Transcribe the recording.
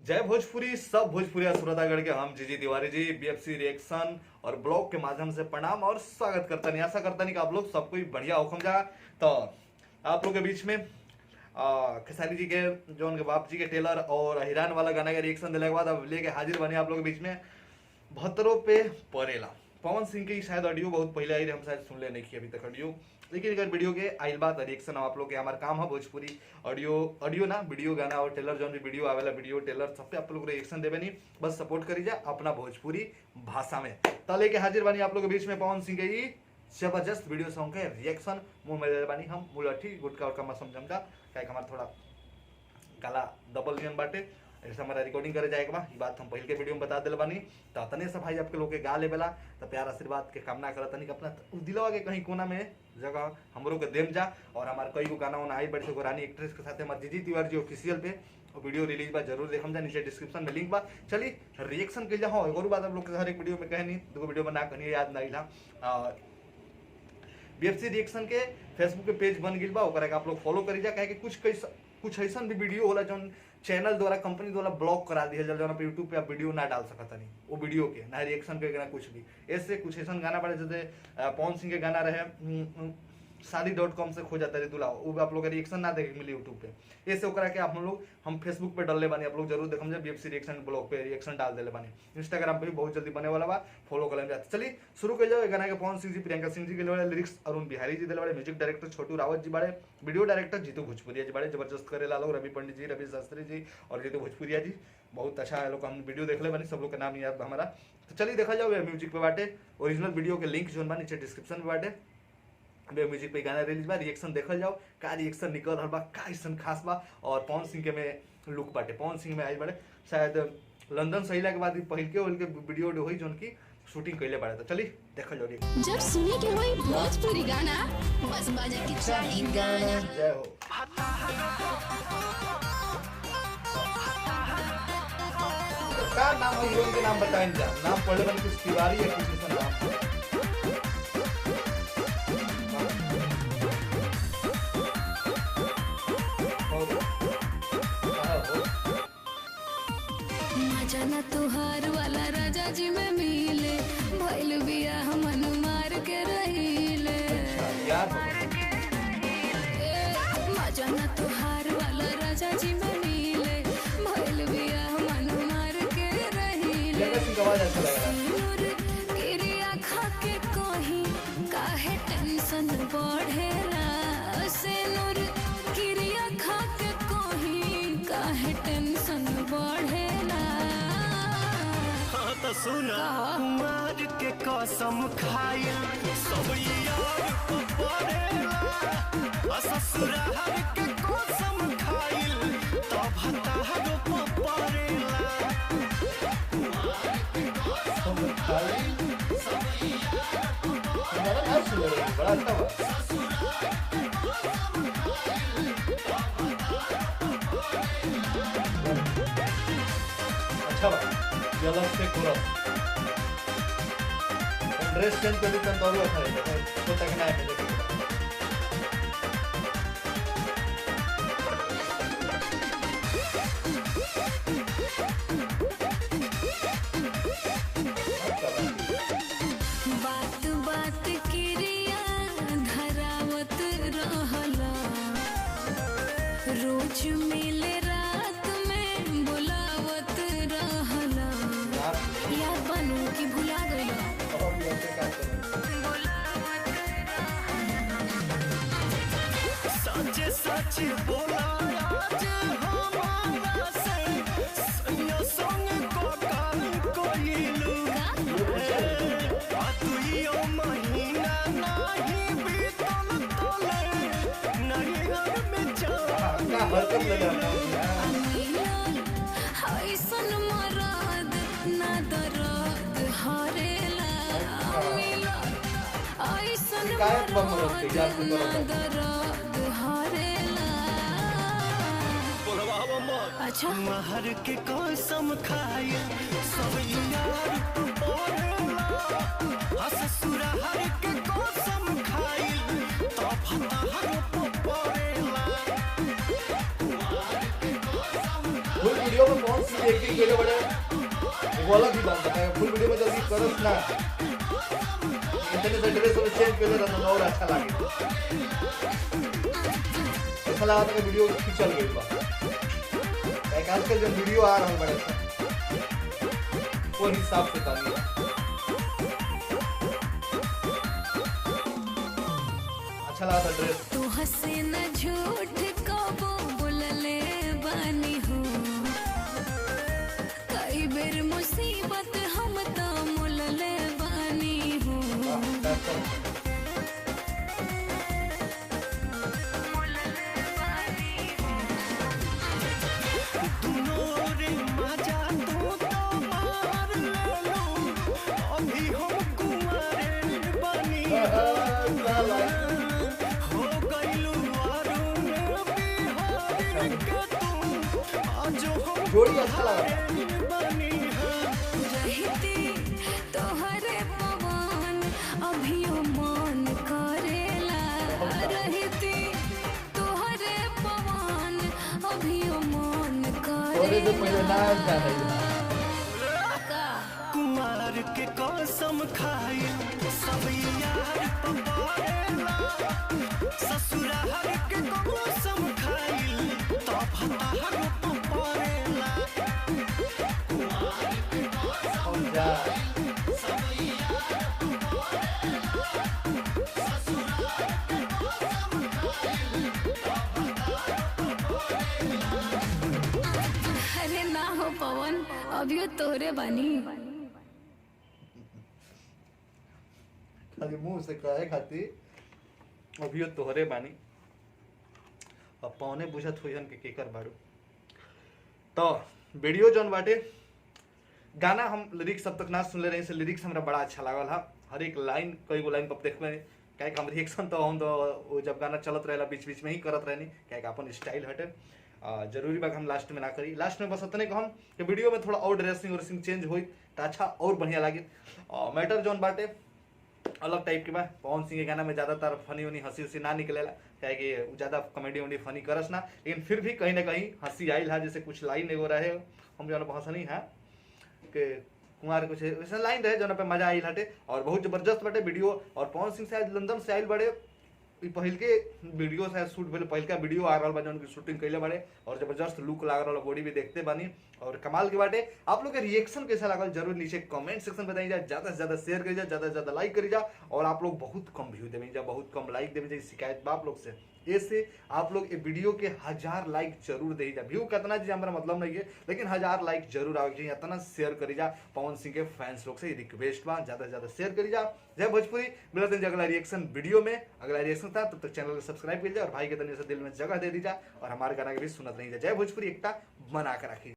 जय भोजपुरी सब भोजपुरी श्रोतागण के हम जीजी तिवारी जी बीएफसी रिएक्शन और ब्लॉग के माध्यम से प्रणाम और स्वागत करता नहीं आशा करता नहीं कि आप लोग सब कोई बढ़िया होखम जा। तो आप लोग के बीच में खेसारी जी के जो उनके बाप जी के टेलर और हिरान वाला गाना का रिएक्शन दिलाने के बाद अब लेके हाजिर बने आप लोग के बीच में बहत्तरों पे परेला पवन सिंह की शायद ऑडियो बहुत पहले आई, हम शायद सुन ले नहीं की अभी तक ऑडियो, लेकिन अगर वीडियो के आइल बात रिएक्शन आप लोग के हमारा काम है भोजपुरी ऑडियो ना वीडियो गाना और टेलर जो भी वीडियो आवेला वीडियो टेलर सब पे आप लोग रिएक्शन देवे नहीं, बस सपोर्ट करी जा अपना भोजपुरी भाषा में। तो लेके हाजिर बानी आप लोग के बीच में पवन सिंह के ही जबरदस्त वीडियो सॉन्ग के रिएक्शन मुंह में बानी हम मुलठी गुटका और कम समझम का क्या हमारा थोड़ा काला डबल नियम बाटे ऐसा हमारा रिकॉर्डिंग करे जाएगा ये बात हम पहले के वीडियो में बता दिल बानी। तो तने से भाई आपके लोग के गा लेवेला तो प्यार आशीर्वाद के कामना करत तनी अपना दिलवा के कहीं कोना में जगह हमरो के देम जा। और हमारे कई को गाना वाना आई बड़ी से रानी एक्ट्रेस के साथ हमारे जीजी तिवारी जी ऑफिशियल पे वीडियो रिलीज बा जरूर देखम जा, नीचे डिस्क्रिप्शन में लिंक बा। चलिए रिएक्शन के जाओ एक और बात आप लोग के हर एक वीडियो में कहनी दो वीडियो में ना कहनी याद नहीं था। बीएफसी रिएक्शन के फेसबुक पे पेज बन गई बा ओकरा के आप लोग फॉलो करी जा, कहे कि कुछ ऐसा भी वीडियो होला जो चैनल द्वारा कंपनी द्वारा ब्लॉक करा दिया जो पे यूट्यूब पे आप वीडियो ना डाल सकता नहीं वो वीडियो के ना रिएक्शन के ना कुछ भी ऐसे कुछ ऐसा गाना पड़े जैसे पवन सिंह के गाना रहे शादी.com से खो जाता है दूल्हा वो आप लोग रिएक्शन ना देखे मिली यूट्यूब पे ऐसे ओकरा के आप लोग हम फेसबुक पे डालले बानी आप लोग जरूर देखम जब बीएफसी रिएक्शन ब्लॉग पे रिएक्शन डाल देले बानी। इंस्टाग्राम पे भी बहुत जल्दी बने वाला बा फॉलो कर लेंगे। चलिए शुरू कर जाओ गाना के पवन सिंह जी प्रियंका सिंह जी के लिए लिरिक्स अरुण बिहारी जी दिले बड़े, म्यूजिक डायरेक्टर छोटू रावत जी बड़े, वीडियो डायरेक्टर जीतू भोजपुरिया जी बड़े जबरदस्त करेला लोग रवि पंडित जी रवि शास्त्री जी और जीतू भोजपुरिया जी बहुत अच्छा है लोग हम वीडियो देख ले बनी सब लोग का नाम याद हमारा। तो चलिए देखा जाओ म्यूजिक पे बाटे ओरिजिनल वीडियो के लिंक जो नीचे डिस्क्रिप्शन में बाटे म्यूजिक पे गाना रिलीज बा रिएक्शन देखल जाओ का रिएक्शन निकल रहा बा का ऐसा खास बा। और पवन सिंह के में लुक बाटे पवन सिंह में आई बड़े शायद लंदन सहिला के बाद पहल के वीडियो हुई जो उनकी शूटिंग कैले बाड़े। तो चलिए देखल जाओ जब सुने के होई भोजपुरी गाना बस बजा के चाही गाना। जय हो का नाम है हीरोइन के नाम बताएं जा नाम पढ़े बन कुछ तिवारी है कुछ ऐसा नाम जाना तुहार वाला राजा जी में मिले भइल बिया हमन मार के रहिले जाना तुहार वाला राजा जी में मिले भइल बिया हमन मार के रहिले क्रिया खा के कहीं काहे टेंशन बढ़ेला से नूर क्रिया खा के कहीं काहे टेंशन बढ़ेला। तो सुना कुमार के कसम खाया सब यार को पड़ेला ससुराल के कसम खाइल तब हतार को पड़ेला कुमार के कसम खाइल सब यार को पड़ेला बड़ा अच्छा बा ससुराल के कसम खाइल तब हतार को पड़ेला अच्छा बा अलग से करो ड्रेस चेंज कर देता तो और अच्छा है छोटा के ना है बात बात क्रिया धरावत रहला रोज मिले रात में बुलावत रहला यार बनू की भुला गइला सच सच बोला आज हमारा से सैया संग को काल कोइलू तू यो महीना नहीं बीतल तोले नहीं घर में जा का हरकत लगा ऐसन मरद ना दर्द हरेला ऐसन मरद ना दर्द हरेला। अच्छा महर के कसम खाया सब यार को पड़ेला ससुराल के कसम खाइल तब हतार को पड़ेला वीडियो वीडियो में कौन सी एक्टिंग केले बड़े एगो अलग ही बात बताए फुल वीडियो में जल्दी करस ना इतने से ड्रेस और चेंज केले रहना और अच्छा लागे ऐसा लगा था कि वीडियो खींचल गई बा एक आजकल जो वीडियो आ रहा बड़े वो हिसाब से तानी अच्छा लगा था ड्रेस तू हंसे न झूठ कबो बोलले बानी हो कई बेर मुसीबत हम तो मुलले बानी हो दुनो रे मजा तू तो मार ले लो अभी हम कुंवारे बनी हो गइलू अरुण बिहारी के तू आज हम जोड़ी अच्छा लगा बनी रहती तोहरे पवन अभियो मन करेला रहती तोहरे पवन अभियो मन थोड़े से पहले ना जाने का कुमार के कसम खाई सब यार पवारेला ससुराल के कसम खाई तो भतार पवारेला और जा अरे ना हो पवन अभियो तोहरे बानी खाली मुंह से कहे खाती अभियो तोहरे बानी अब पौने बुझत हुई के केकर बाड़ू तो वीडियो जौन बाटे गाना हम लिरिक्स अब तक ना सुन ले रहे से लिरिक्स हमरा बड़ा अच्छा लागल हा हर एक लाइन कई गो लाइन पर देखबे क्या हम रिएक्शन तो हम तो वो जब गाना चलत रहेला बीच बीच में ही करत रहनी क्या अपन स्टाइल हटे जरूरी बात हम लास्ट में ना करी लास्ट में बस इतने कहम कि वीडियो में थोड़ा और ड्रेसिंग व्रेसिंग चेंज हुई तो अच्छा और बढ़िया लागे मैटर जौन बाटे अलग टाइप के बा पवन सिंह के गाना में ज्यादातर फनी वनी हंसी उसी ना निकलेला क्या कि ज्यादा कॉमेडी वमेडी फनी करस ना लेकिन फिर भी कहीं ना कहीं हंसी आयल है जैसे कुछ लाइन एगो रहे हम जो हंसनी है कि कुमार कुछ वैसा लाइन रहे जो पे मजा आयल हटे और बहुत जबरदस्त बाटे वीडियो और पवन सिंह शायद लंदन से आयल बड़े पहिल के वीडियो शायद शूट भेल पहिल का वीडियो आ रहा बा जौन की शूटिंग कैले बड़े और जबरदस्त लुक लाग रहा बॉडी भी देखते बानी और कमाल के बाटे आप लोग के रिएक्शन कैसा लागल जरूर नीचे कमेंट सेक्शन बताइए ज्यादा से ज्यादा शेयर करिए ज्यादा से ज्यादा लाइक करिए और आप लोग बहुत कम व्यू देवे बहुत कम लाइक देवे शिकायत बा आप लोग से ऐसे आप लोग ये वीडियो के 1000 लाइक जरूर दे जा व्यू कितना जी हमारा मतलब नहीं है लेकिन 1000 लाइक जरूर आवे चाहिए इतना शेयर करी जा पवन सिंह के फैंस लोग से रिक्वेस्ट बा ज्यादा से ज्यादा शेयर करी जा जय भोजपुरी मिलते हैं अगला रिएक्शन वीडियो में अगला रिएक्शन था तब तक चैनल को सब्सक्राइब कर और भाई के तनिक से दिल में जगह दे दीजा और हमारे गाना के भी सुनत नहीं जय भोजपुरी एकता बना कर रखी।